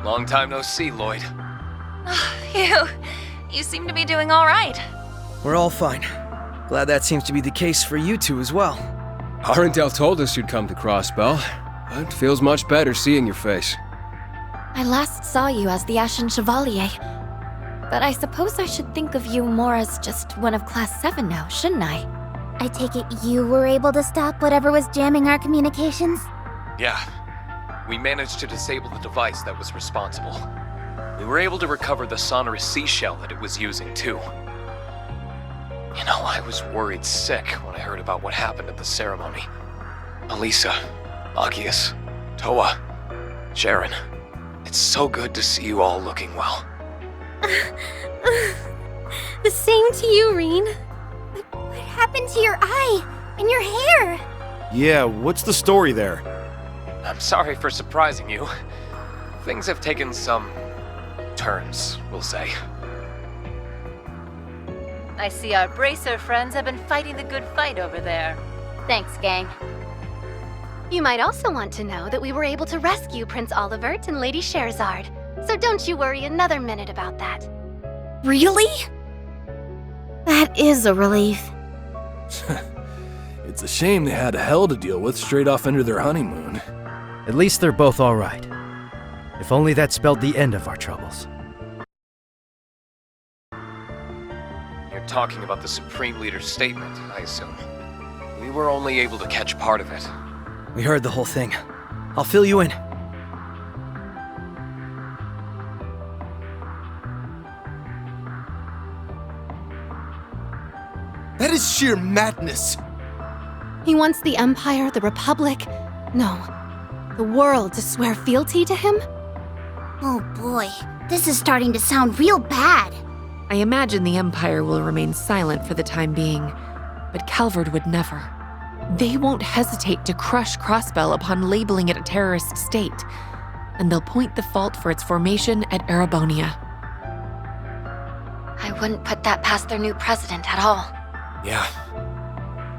Long time no see, Lloyd. You seem to be doing all right. We're all fine. Glad that seems to be the case for you two as well. Arundel told us you'd come to Crossbell, but it feels much better seeing your face. I last saw you as the Ashen Chevalier. But I suppose I should think of you more as just one of Class 7 now, shouldn't I? I take it you were able to stop whatever was jamming our communications? Yeah. We managed to disable the device that was responsible. We were able to recover the sonorous seashell that it was using, too. You know, I was worried sick when I heard about what happened at the ceremony. Elisa, Agius, Toa, Sharon. It's so good to see you all looking well. The same to you, Reen. What happened to your eye and your hair? Yeah, what's the story there? I'm sorry for surprising you. Things have taken some turns, we'll say. I see our bracer friends have been fighting the good fight over there. Thanks, gang. You might also want to know that we were able to rescue Prince Olivert and Lady Scheherazade, so don't you worry another minute about that. Really? That is a relief. It's a shame they had hell to deal with straight off into their honeymoon. At least they're both all right. If only that spelled the end of our troubles. You're talking about the Supreme Leader's statement, I assume. We were only able to catch part of it. We heard the whole thing. I'll fill you in. That is sheer madness! He wants the Empire, the Republic, no, the world to swear fealty to him? Oh boy, this is starting to sound real bad. I imagine the Empire will remain silent for the time being, but Calvard would never. They won't hesitate to crush Crossbell upon labeling it a terrorist state, and they'll point the fault for its formation at Erebonia. I wouldn't put that past their new president at all. Yeah.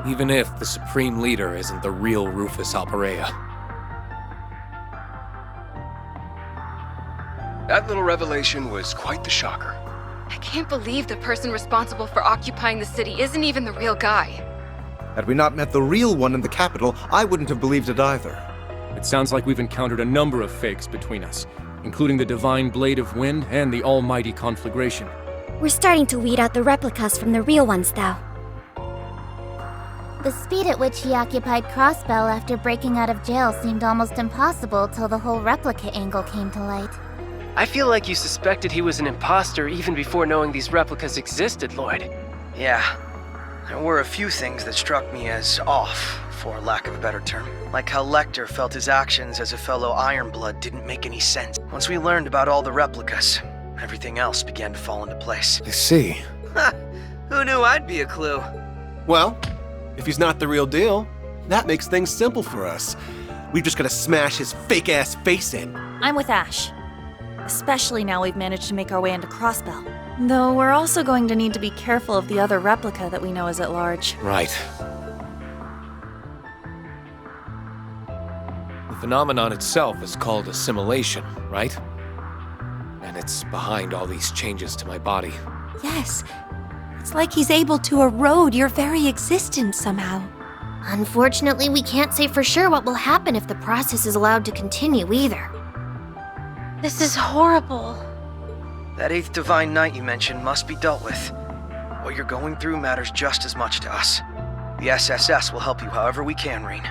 Even if the Supreme Leader isn't the real Rufus Alperea. That little revelation was quite the shocker. I can't believe the person responsible for occupying the city isn't even the real guy. Had we not met the real one in the capital, I wouldn't have believed it either. It sounds like we've encountered a number of fakes between us, including the Divine Blade of Wind and the Almighty Conflagration. We're starting to weed out the replicas from the real ones, though. The speed at which he occupied Crossbell after breaking out of jail seemed almost impossible till the whole replica angle came to light. I feel like you suspected he was an imposter even before knowing these replicas existed, Lloyd. Yeah. There were a few things that struck me as off, for lack of a better term. Like how Lecter felt his actions as a fellow Ironblood didn't make any sense. Once we learned about all the replicas, everything else began to fall into place. I see. Ha! Who knew I'd be a clue? Well, if he's not the real deal, that makes things simple for us. We've just gotta smash his fake-ass face in. I'm with Ash. Especially now we've managed to make our way into Crossbell. Though we're also going to need to be careful of the other replica that we know is at large. Right. The phenomenon itself is called assimilation, right? And it's behind all these changes to my body. Yes. It's like he's able to erode your very existence somehow. Unfortunately, we can't say for sure what will happen if the process is allowed to continue either. This is horrible. That 8th Divine Knight you mentioned must be dealt with. What you're going through matters just as much to us. The SSS will help you however we can, Reen.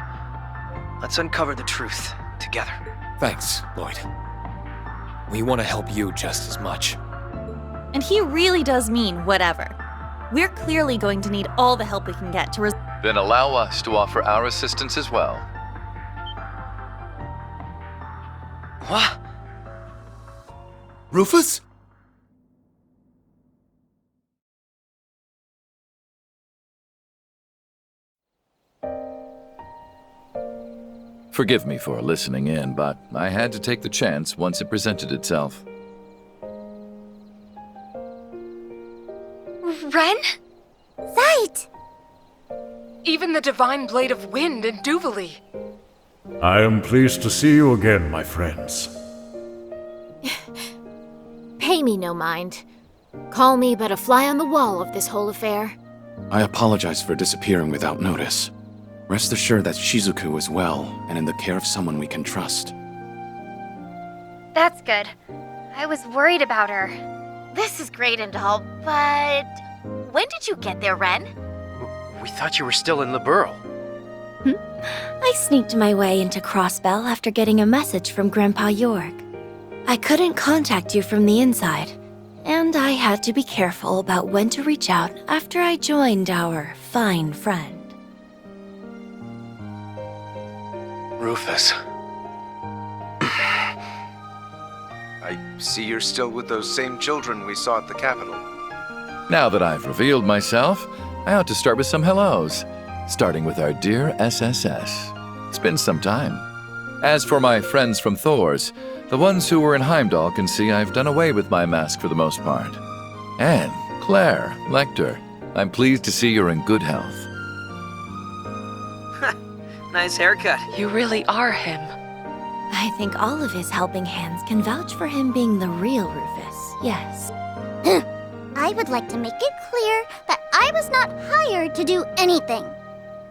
Let's uncover the truth together. Thanks, Lloyd. We want to help you just as much. And he really does mean whatever. We're clearly going to need all the help we can get to Then allow us to offer our assistance as well. What? Rufus? Forgive me for listening in, but I had to take the chance once it presented itself. Ren? Sight! Even the Divine Blade of Wind and Duvali. I am pleased to see you again, my friends. me no mind. Call me but a fly on the wall of this whole affair. I apologize for disappearing without notice. Rest assured that Shizuku is well and in the care of someone we can trust. That's good. I was worried about her. This is great and all, but... When did you get there, Ren? We thought you were still in the Burrow. I sneaked my way into Crossbell after getting a message from Grandpa York. I couldn't contact you from the inside, and I had to be careful about when to reach out after I joined our fine friend. Rufus. I see you're still with those same children we saw at the Capitol. Now that I've revealed myself, I ought to start with some hellos, starting with our dear SSS. It's been some time. As for my friends from Thor's, the ones who were in Heimdall can see I've done away with my mask for the most part. And Claire, Lecter, I'm pleased to see you're in good health. Nice haircut. You really are him. I think all of his helping hands can vouch for him being the real Rufus, yes. I would like to make it clear that I was not hired to do anything.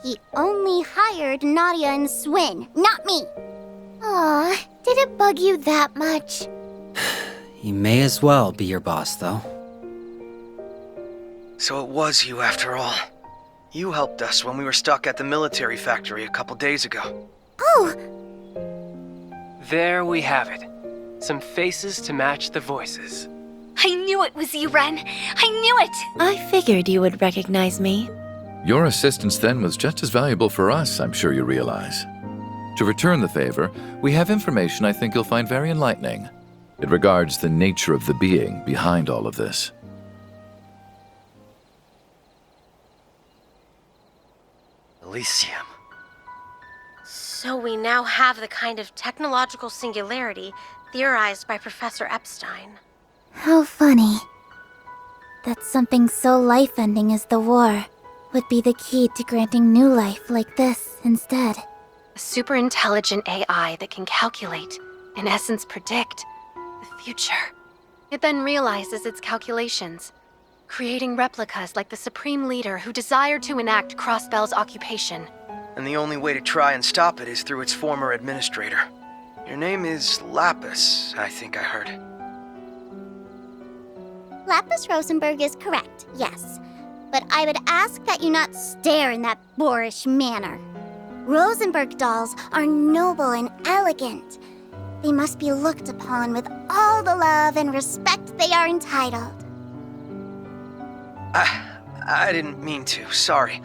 He only hired Nadia and Swin, not me. Aw, did it bug you that much? He may as well be your boss, though. So it was you after all. You helped us when we were stuck at the military factory a couple days ago. Oh! There we have it. Some faces to match the voices. I knew it was you, Ren. I knew it! I figured you would recognize me. Your assistance then was just as valuable for us, I'm sure you realize. To return the favor, we have information I think you'll find very enlightening. It regards the nature of the being behind all of this. Elysium. So we now have the kind of technological singularity theorized by Professor Epstein. How funny. That something so life-ending as the war would be the key to granting new life like this instead. A super intelligent AI that can calculate, in essence predict, the future. It then realizes its calculations, creating replicas like the Supreme Leader who desired to enact Crossbell's occupation. And the only way to try and stop it is through its former administrator. Your name is Lapis, I think I heard. Lapis Rosenberg is correct, yes. But I would ask that you not stare in that boorish manner. Rosenberg dolls are noble and elegant. They must be looked upon with all the love and respect they are entitled. I didn't mean to, sorry.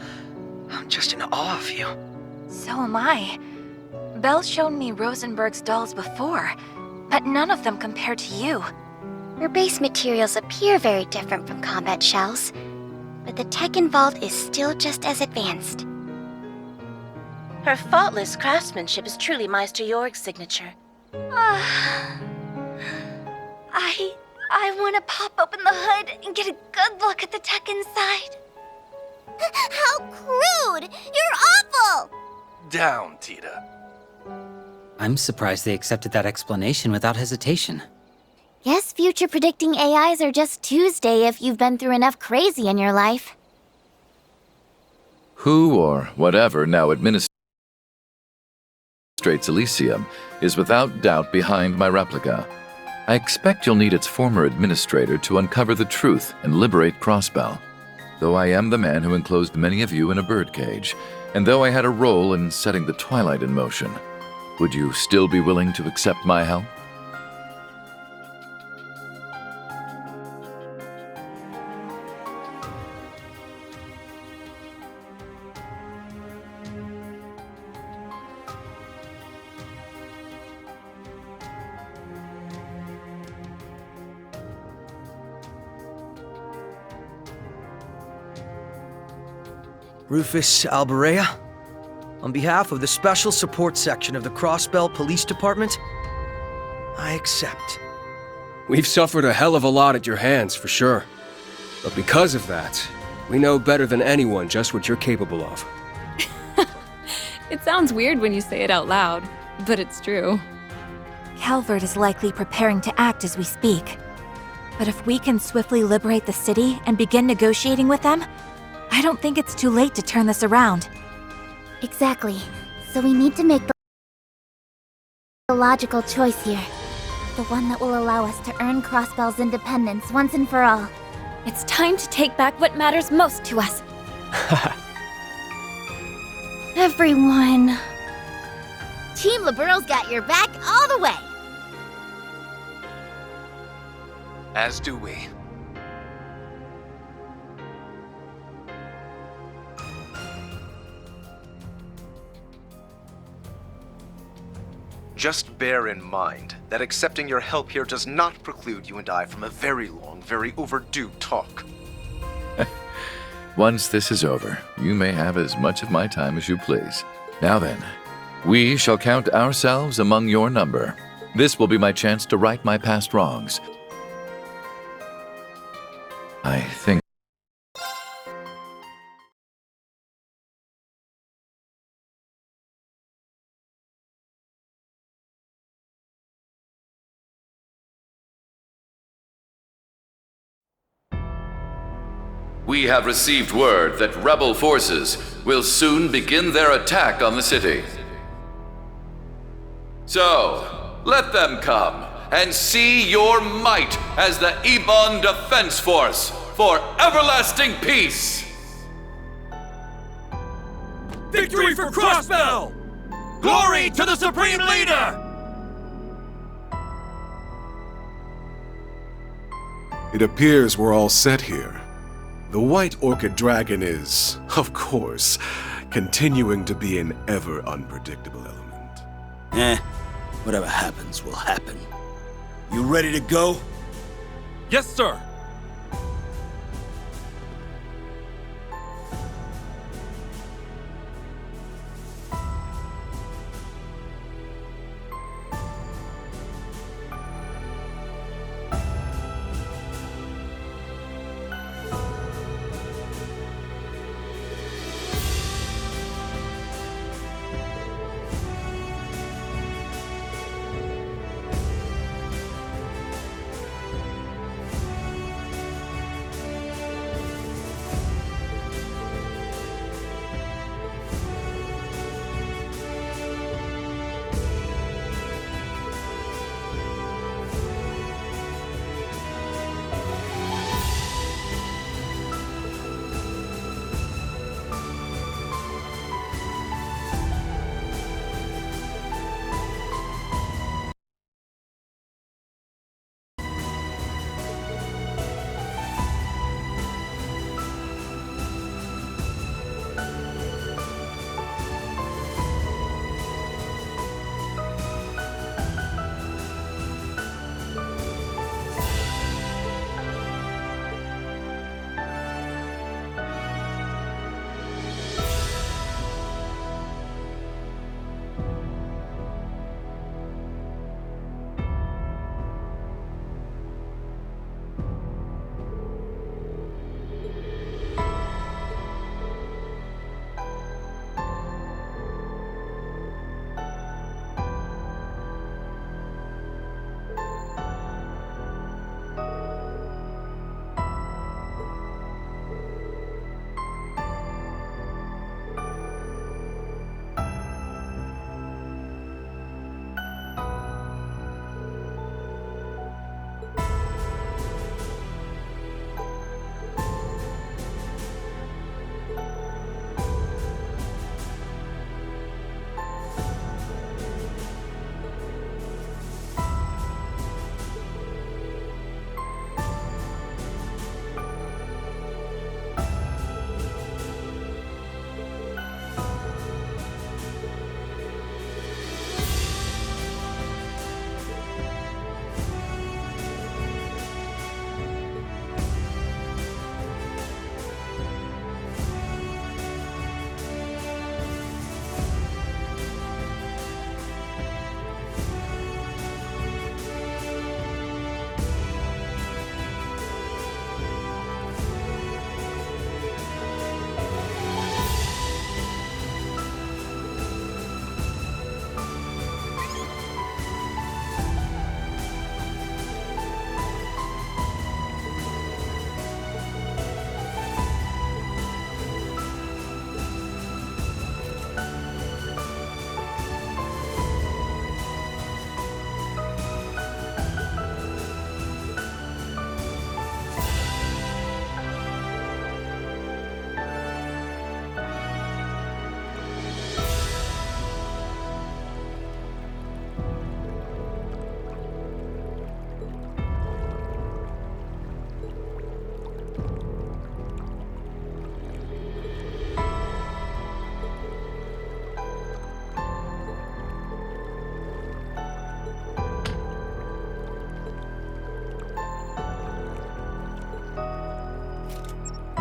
I'm just in awe of you. So am I. Belle showed me Rosenberg's dolls before, but none of them compared to you. Her base materials appear very different from combat shells, but the tech involved is still just as advanced. Her faultless craftsmanship is truly Meister Jorg's signature. I want to pop open the hood and get a good look at the tech inside. How crude! You're awful! Down, Tita. I'm surprised they accepted that explanation without hesitation. Guess future predicting AIs are just Tuesday if you've been through enough crazy in your life. Who or whatever now administrates Elysium is without doubt behind my replica. I expect you'll need its former administrator to uncover the truth and liberate Crossbell. Though I am the man who enclosed many of you in a birdcage, and though I had a role in setting the Twilight in motion, would you still be willing to accept my help? Rufus Alberea, on behalf of the Special Support Section of the Crossbell Police Department, I accept. We've suffered a hell of a lot at your hands, for sure. But because of that, we know better than anyone just what you're capable of. It sounds weird when you say it out loud, but it's true. Calvert is likely preparing to act as we speak. But if we can swiftly liberate the city and begin negotiating with them, I don't think it's too late to turn this around. Exactly. So we need to make the logical choice here. The one that will allow us to earn Crossbell's independence once and for all. It's time to take back what matters most to us. Everyone. Team Liberal's got your back all the way. As do we. Just bear in mind that accepting your help here does not preclude you and I from a very long, very overdue talk. Once this is over, you may have as much of my time as you please. Now then, we shall count ourselves among your number. This will be my chance to right my past wrongs. I think... We have received word that rebel forces will soon begin their attack on the city. So, let them come and see your might as the Ebon Defense Force for everlasting peace! Victory for Crossbell! Glory to the Supreme Leader! It appears we're all set here. The White Orchid Dragon is, of course, continuing to be an ever unpredictable element. Whatever happens will happen. You ready to go? Yes, sir!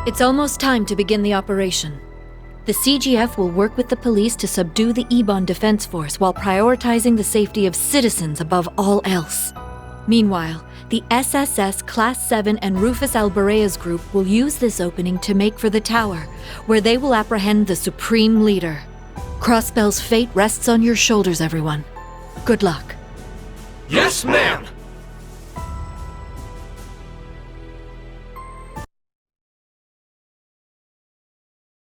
It's almost time to begin the operation. The CGF will work with the police to subdue the Ebon Defense Force while prioritizing the safety of citizens above all else. Meanwhile, the SSS Class 7 and Rufus Albarea's group will use this opening to make for the tower, where they will apprehend the Supreme Leader. Crossbell's fate rests on your shoulders, everyone. Good luck. Yes, ma'am!